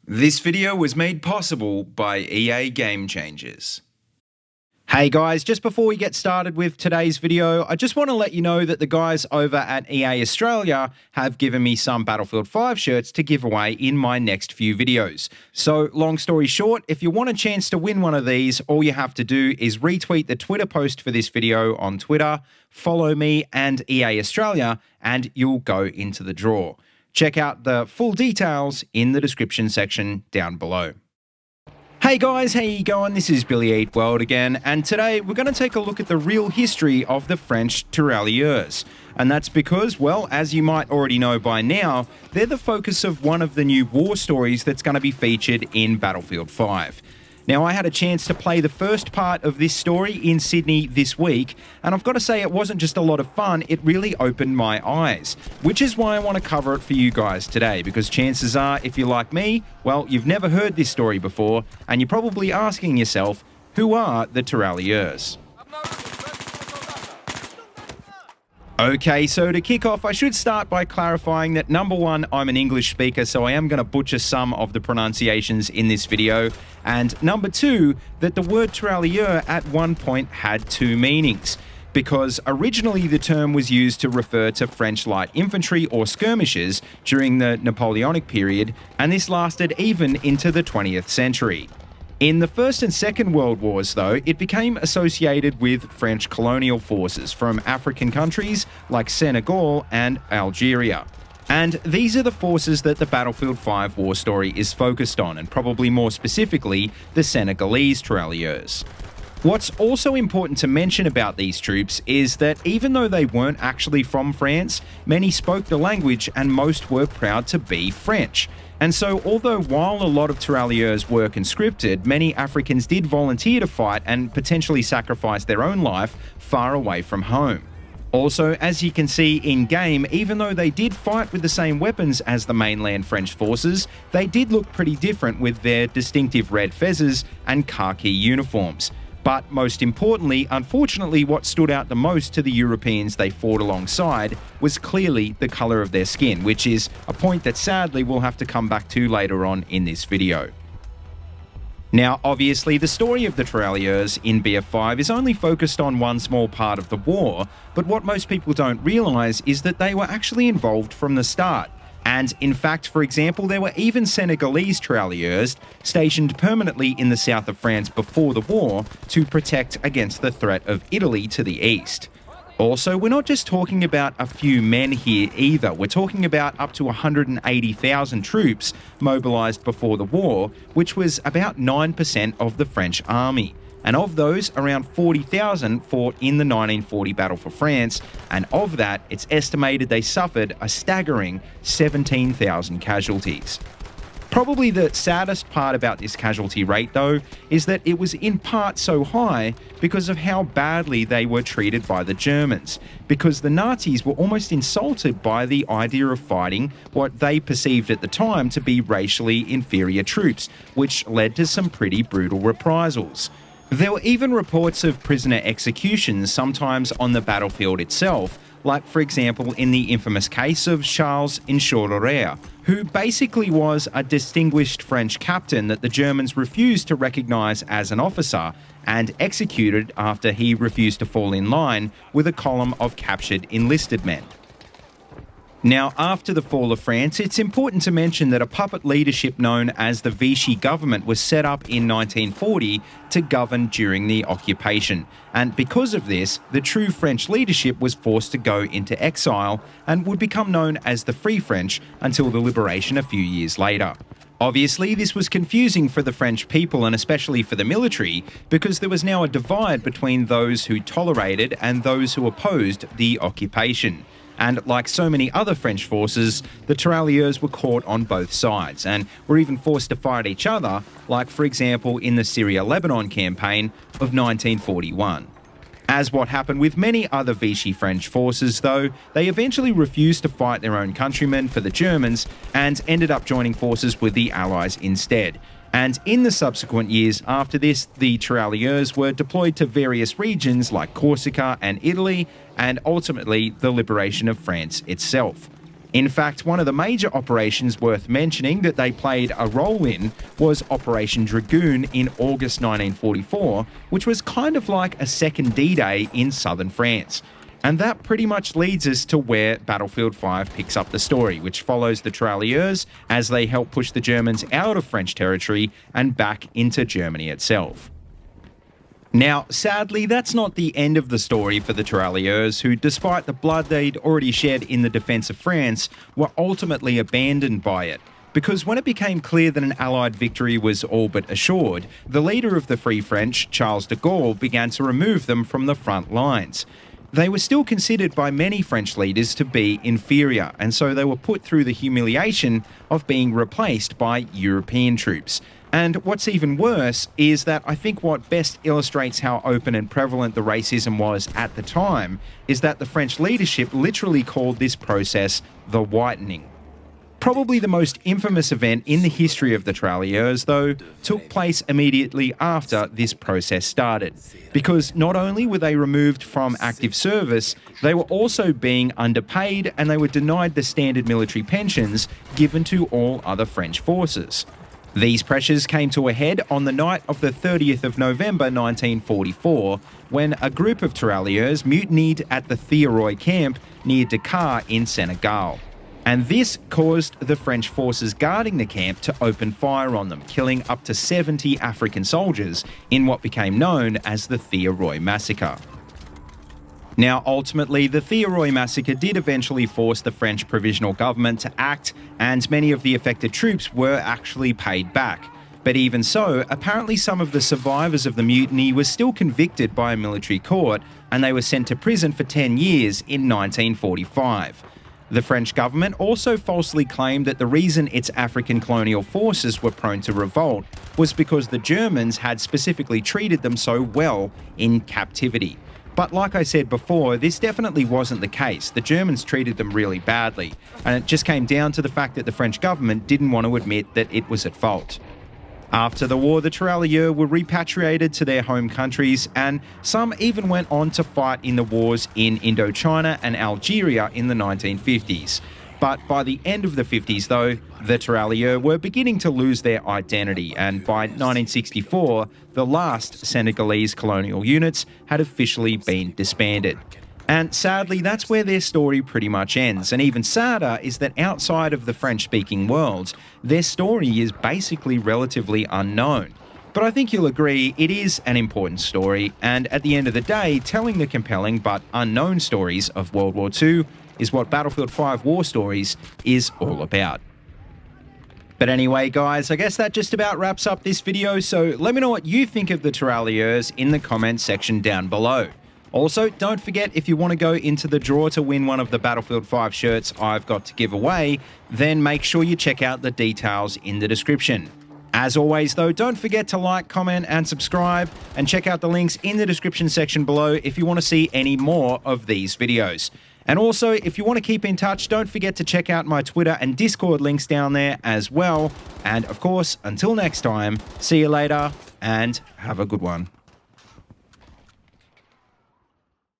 This video was made possible by EA Game Changers. Hey guys, just before we get started with today's video, I just want to let you know that the guys over at EA Australia have given me some Battlefield 5 shirts to give away in my next few videos. So long story short, if you want a chance to win one of these, all you have to do is retweet the Twitter post for this video on Twitter, follow me and EA Australia, and you'll go into the draw. Check out the full details in the description section down below. Hey guys, how you going? This is BillyEatWorld again, and today we're going to take a look at the real history of the French Tirailleurs. And that's because, well, as you might already know by now, they're the focus of one of the new war stories that's going to be featured in Battlefield 5. Now, I had a chance to play the first part of this story in Sydney this week, and I've got to say it wasn't just a lot of fun, it really opened my eyes, which is why I want to cover it for you guys today, because chances are, if you're like me, well, you've never heard this story before, and you're probably asking yourself, who are the Tirailleurs? Okay, so to kick off, I should start by clarifying that number one, I'm an English speaker, so I am going to butcher some of the pronunciations in this video. And number two, that the word Tirailleur at one point had two meanings, because originally the term was used to refer to French light infantry or skirmishers during the Napoleonic period, and this lasted even into the 20th century. In the First and Second World Wars, though, it became associated with French colonial forces from African countries like Senegal and Algeria. And these are the forces that the Battlefield 5 war story is focused on, and probably more specifically, the Senegalese Tirailleurs. What's also important to mention about these troops is that even though they weren't actually from France, many spoke the language and most were proud to be French. And so, although while a lot of Tirailleurs were conscripted, many Africans did volunteer to fight and potentially sacrifice their own life far away from home. Also, as you can see in-game, even though they did fight with the same weapons as the mainland French forces, they did look pretty different with their distinctive red fezzes and khaki uniforms. But most importantly, unfortunately, what stood out the most to the Europeans they fought alongside was clearly the colour of their skin, which is a point that sadly we'll have to come back to later on in this video. Now, obviously, the story of the Tirailleurs in BF5 is only focused on one small part of the war, but what most people don't realise is that they were actually involved from the start. And in fact, for example, there were even Senegalese Tirailleurs stationed permanently in the south of France before the war to protect against the threat of Italy to the east. Also, we're not just talking about a few men here either. We're talking about up to 180,000 troops mobilised before the war, which was about 9% of the French army. And of those, around 40,000 fought in the 1940 Battle for France, and of that, it's estimated they suffered a staggering 17,000 casualties. Probably the saddest part about this casualty rate, though, is that it was in part so high because of how badly they were treated by the Germans, because the Nazis were almost insulted by the idea of fighting what they perceived at the time to be racially inferior troops, which led to some pretty brutal reprisals. There were even reports of prisoner executions, sometimes on the battlefield itself, like for example in the infamous case of Charles Tirailleur, who basically was a distinguished French captain that the Germans refused to recognise as an officer and executed after he refused to fall in line with a column of captured enlisted men. Now, after the fall of France, it's important to mention that a puppet leadership known as the Vichy government was set up in 1940 to govern during the occupation. And because of this, the true French leadership was forced to go into exile and would become known as the Free French until the liberation a few years later. Obviously, this was confusing for the French people and especially for the military, because there was now a divide between those who tolerated and those who opposed the occupation. And like so many other French forces, the Tirailleurs were caught on both sides and were even forced to fight each other, like for example in the Syria-Lebanon campaign of 1941. As what happened with many other Vichy French forces though, they eventually refused to fight their own countrymen for the Germans and ended up joining forces with the Allies instead. And in the subsequent years after this, the Tirailleurs were deployed to various regions like Corsica and Italy, and ultimately the liberation of France itself. In fact, one of the major operations worth mentioning that they played a role in was Operation Dragoon in August 1944, which was kind of like a second D-Day in southern France. And that pretty much leads us to where Battlefield 5 picks up the story, which follows the Tirailleurs as they help push the Germans out of French territory and back into Germany itself. Now, sadly, that's not the end of the story for the Tirailleurs, who, despite the blood they'd already shed in the defence of France, were ultimately abandoned by it. Because when it became clear that an Allied victory was all but assured, the leader of the Free French, Charles de Gaulle, began to remove them from the front lines. They were still considered by many French leaders to be inferior, and so they were put through the humiliation of being replaced by European troops. And what's even worse is that I think what best illustrates how open and prevalent the racism was at the time is that the French leadership literally called this process the whitening. Probably the most infamous event in the history of the Tirailleurs, though, took place immediately after this process started. Because not only were they removed from active service, they were also being underpaid and they were denied the standard military pensions given to all other French forces. These pressures came to a head on the night of the 30th of November 1944, when a group of Tirailleurs mutinied at the Tirailleur camp near Dakar in Senegal. And this caused the French forces guarding the camp to open fire on them, killing up to 70 African soldiers in what became known as the Tirailleur massacre. Now, ultimately, the Tirailleur massacre did eventually force the French provisional government to act, and many of the affected troops were actually paid back. But even so, apparently some of the survivors of the mutiny were still convicted by a military court, and they were sent to prison for 10 years in 1945. The French government also falsely claimed that the reason its African colonial forces were prone to revolt was because the Germans had specifically treated them so well in captivity. But like I said before, this definitely wasn't the case. The Germans treated them really badly, and it just came down to the fact that the French government didn't want to admit that it was at fault. After the war, the Tirailleurs were repatriated to their home countries, and some even went on to fight in the wars in Indochina and Algeria in the 1950s. But by the end of the 50s, though, the Tirailleurs were beginning to lose their identity, and by 1964, the last Senegalese colonial units had officially been disbanded. And sadly, that's where their story pretty much ends. And even sadder is that outside of the French-speaking world, their story is basically relatively unknown. But I think you'll agree it is an important story, and at the end of the day, telling the compelling but unknown stories of World War II is what Battlefield 5 War Stories is all about. But anyway, guys, I guess that just about wraps up this video, so let me know what you think of the Tirailleurs in the comments section down below. Also, don't forget, if you want to go into the draw to win one of the Battlefield 5 shirts I've got to give away, then make sure you check out the details in the description. As always, though, don't forget to like, comment, and subscribe, and check out the links in the description section below if you want to see any more of these videos. And also, if you want to keep in touch, don't forget to check out my Twitter and Discord links down there as well. And of course, until next time, see you later, and have a good one.